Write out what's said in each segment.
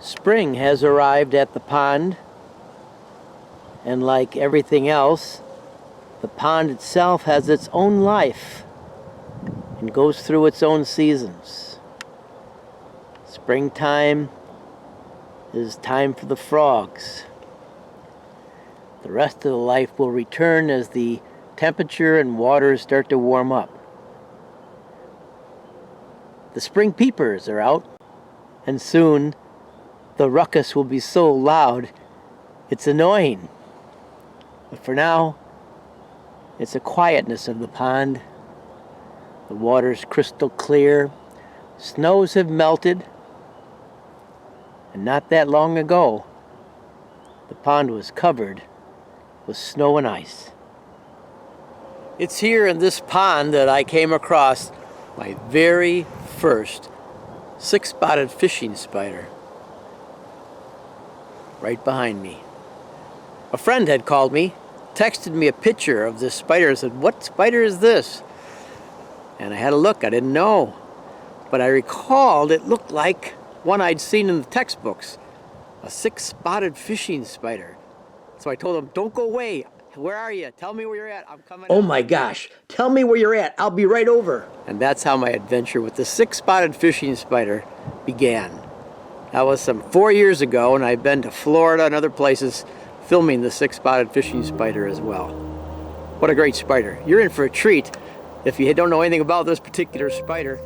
Spring has arrived at the pond, and like everything else, the pond itself has its own life and goes through its own seasons. Springtime is time for the frogs. The rest of the life will return as the temperature and waters start to warm up. The spring peepers are out, and soon the ruckus will be so loud it's annoying. But for now, it's the quietness of the pond. The water's crystal clear, snows have melted, and not that long ago, the pond was covered with snow and ice. It's here in this pond that I came across my very first six-spotted fishing spider. Right behind me. A friend had called me, texted me a picture of this spider and said, "What spider is this?" And I had a look, I didn't know. But I recalled it looked like one I'd seen in the textbooks, a six-spotted fishing spider. So I told him, "Don't go away. Where are you? Tell me where you're at. I'm coming." "Oh my gosh, tell me where you're at. I'll be right over." And that's how my adventure with the six-spotted fishing spider began. That was some 4 years ago, and I've been to Florida and other places filming the six-spotted fishing spider as well. What a great spider. You're in for a treat if you don't know anything about this particular spider.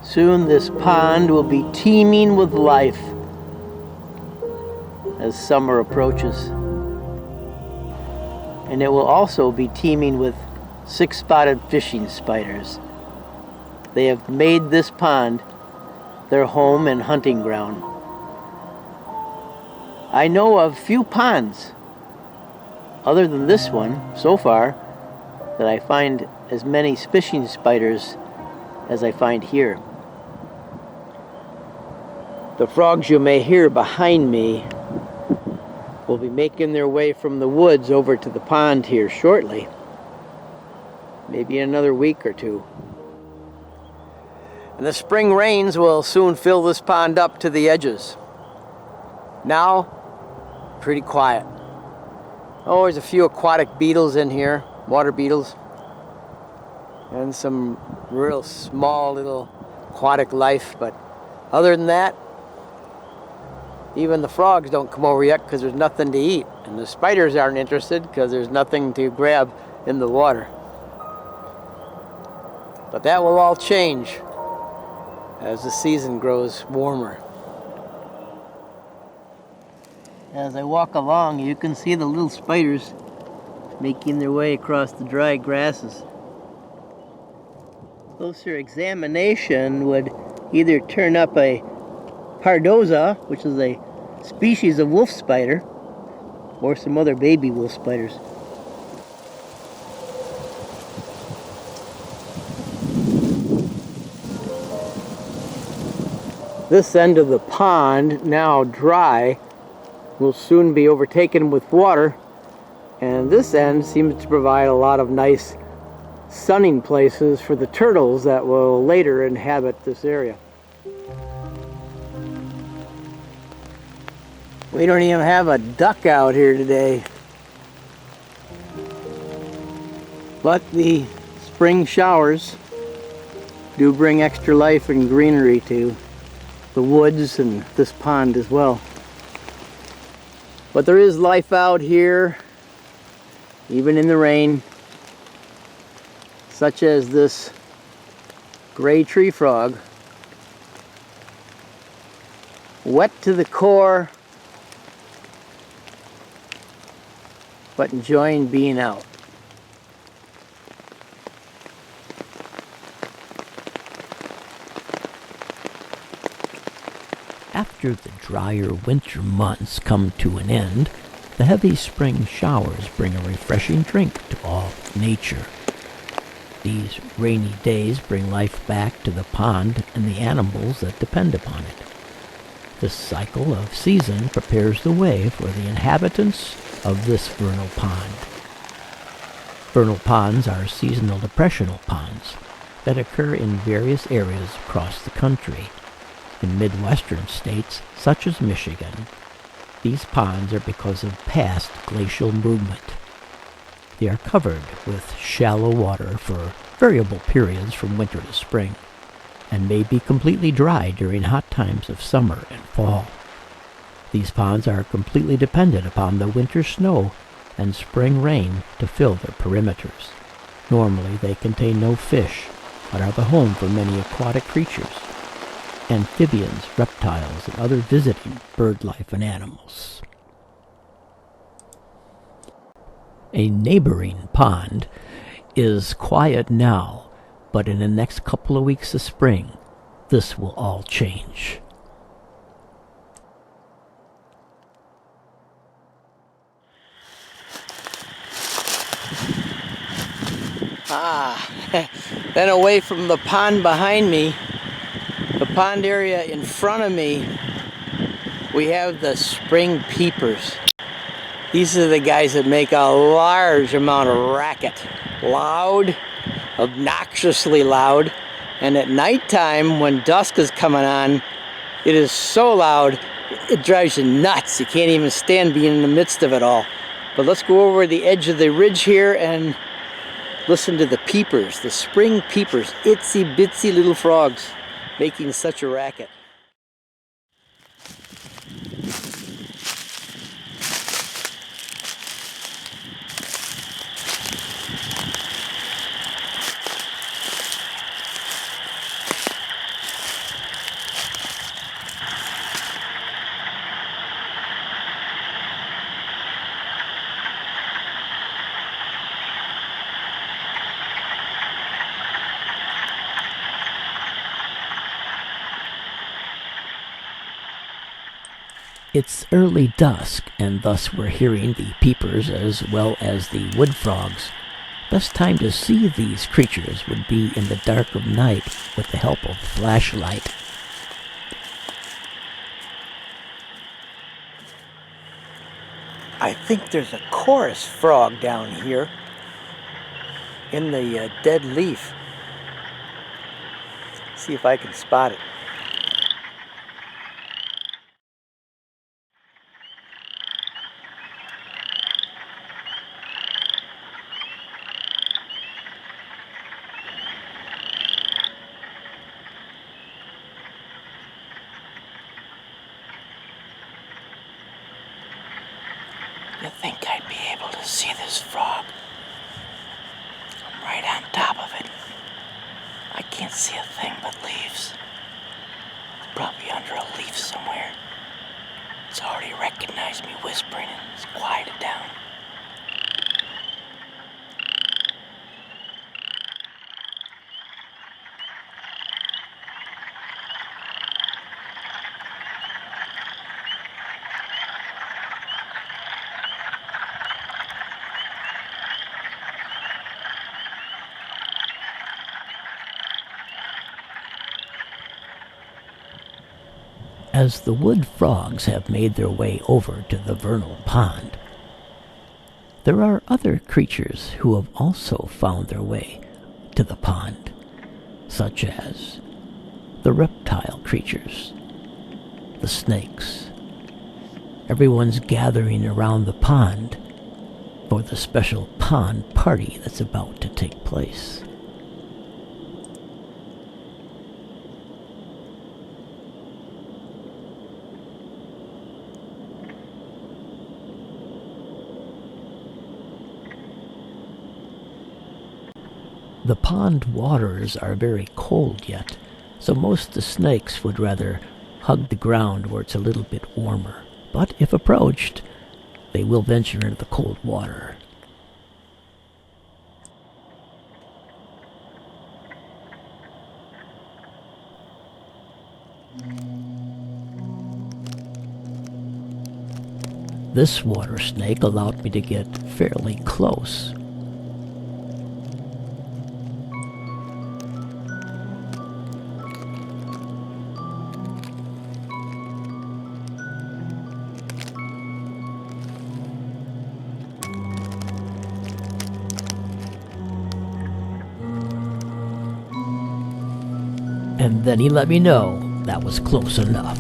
Soon this pond will be teeming with life as summer approaches. And it will also be teeming with six-spotted fishing spiders. They have made this pond their home and hunting ground. I know of few ponds, other than this one, so far, that I find as many fishing spiders as I find here. The frogs you may hear behind me will be making their way from the woods over to the pond here shortly. Maybe in another week or two. And the spring rains will soon fill this pond up to the edges. Now, pretty quiet. Oh, there's a few aquatic beetles in here, water beetles. And some real small little aquatic life, but other than that, even the frogs don't come over yet because there's nothing to eat. And the spiders aren't interested because there's nothing to grab in the water. But that will all change as the season grows warmer. As I walk along, you can see the little spiders making their way across the dry grasses. Closer examination would either turn up a pardosa, which is a species of wolf spider, or some other baby wolf spiders. This end of the pond, now dry, will soon be overtaken with water, and this end seems to provide a lot of nice sunning places for the turtles that will later inhabit this area. We don't even have a duck out here today. But the spring showers do bring extra life and greenery to the woods and this pond as well. But there is life out here, even in the rain, such as this gray tree frog, wet to the core, but enjoying being out. After the drier winter months come to an end, the heavy spring showers bring a refreshing drink to all nature. These rainy days bring life back to the pond and the animals that depend upon it. This cycle of season prepares the way for the inhabitants of this vernal pond. Vernal ponds are seasonal depressional ponds that occur in various areas across the country. In Midwestern states, such as Michigan, these ponds are because of past glacial movement. They are covered with shallow water for variable periods from winter to spring, and may be completely dry during hot times of summer and fall. These ponds are completely dependent upon the winter snow and spring rain to fill their perimeters. Normally they contain no fish, but are the home for many aquatic creatures, amphibians, reptiles, and other visiting bird life and animals. A neighboring pond is quiet now, but in the next couple of weeks of spring, this will all change. Then away from the pond behind me, the pond area in front of me, we have the spring peepers. These are the guys that make a large amount of racket. Loud, obnoxiously loud. And at nighttime, when dusk is coming on, it is so loud, it drives you nuts. You can't even stand being in the midst of it all. But let's go over the edge of the ridge here and listen to the peepers, the spring peepers, itsy bitsy little frogs making such a racket. It's early dusk, and thus we're hearing the peepers as well as the wood frogs. Best time to see these creatures would be in the dark of night with the help of a flashlight. I think there's a chorus frog down here in the dead leaf. See if I can spot it. You think I'd be able to see this frog? I'm right on top of it. I can't see a thing but leaves. It's probably under a leaf somewhere. It's already recognized me whispering and it's quieted down. As the wood frogs have made their way over to the vernal pond, there are other creatures who have also found their way to the pond, such as the reptile creatures, the snakes. Everyone's gathering around the pond for the special pond party that's about to take place. The pond waters are very cold yet, so most of the snakes would rather hug the ground where it's a little bit warmer. But if approached, they will venture into the cold water. This water snake allowed me to get fairly close. and then he let me know that was close enough.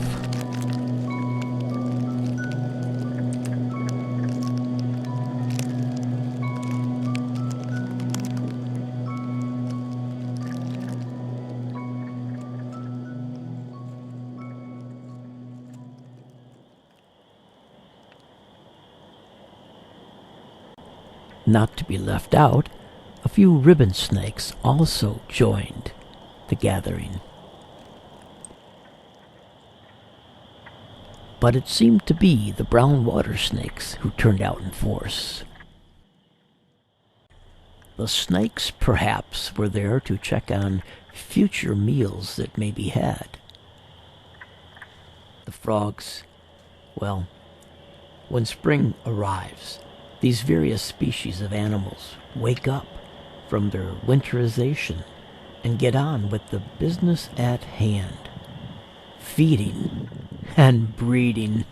Not to be left out, a few ribbon snakes also joined the gathering. But it seemed to be the brown water snakes who turned out in force. The snakes, perhaps, were there to check on future meals that may be had. The frogs, well, when spring arrives, these various species of animals wake up from their winterization and get on with the business at hand, feeding and breeding.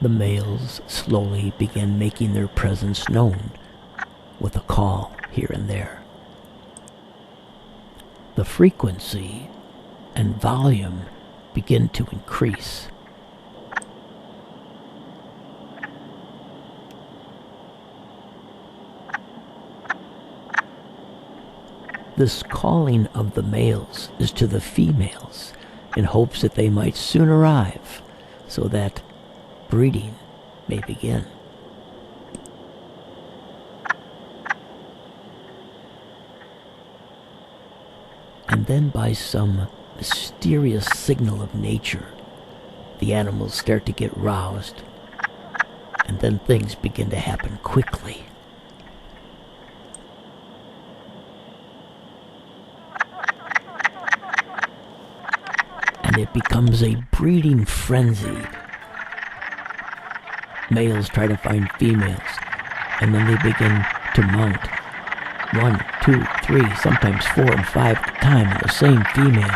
The males slowly began making their presence known with a call here and there. The frequency and volume begin to increase. This calling of the males is to the females in hopes that they might soon arrive so that breeding may begin. And then by some mysterious signal of nature, the animals start to get roused, and then things begin to happen quickly. And it becomes a breeding frenzy. Males try to find females, and then they begin to mount 1, 2, 3, sometimes 4 and 5 at a time on the same female.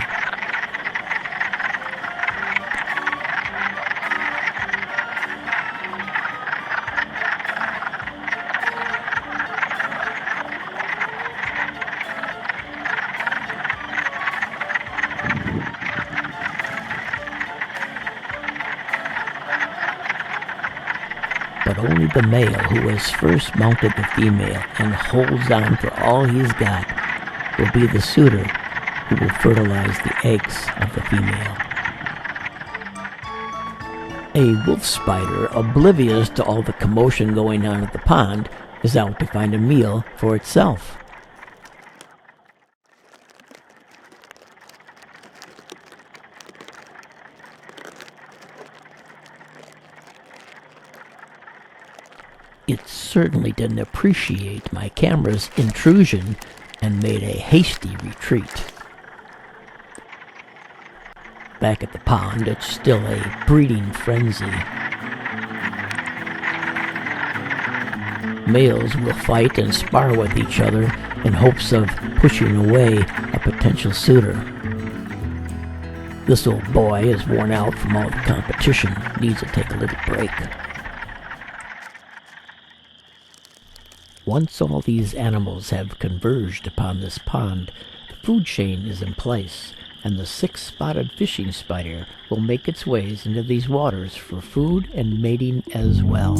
But only the male who has first mounted the female and holds on for all he's got will be the suitor who will fertilize the eggs of the female. A wolf spider, oblivious to all the commotion going on at the pond, is out to find a meal for itself. It certainly didn't appreciate my camera's intrusion and made a hasty retreat. Back at the pond, it's still a breeding frenzy. Males will fight and spar with each other in hopes of pushing away a potential suitor. This old boy is worn out from all the competition, needs to take a little break. Once all these animals have converged upon this pond, the food chain is in place, and the 6-spotted fishing spider will make its ways into these waters for food and mating as well.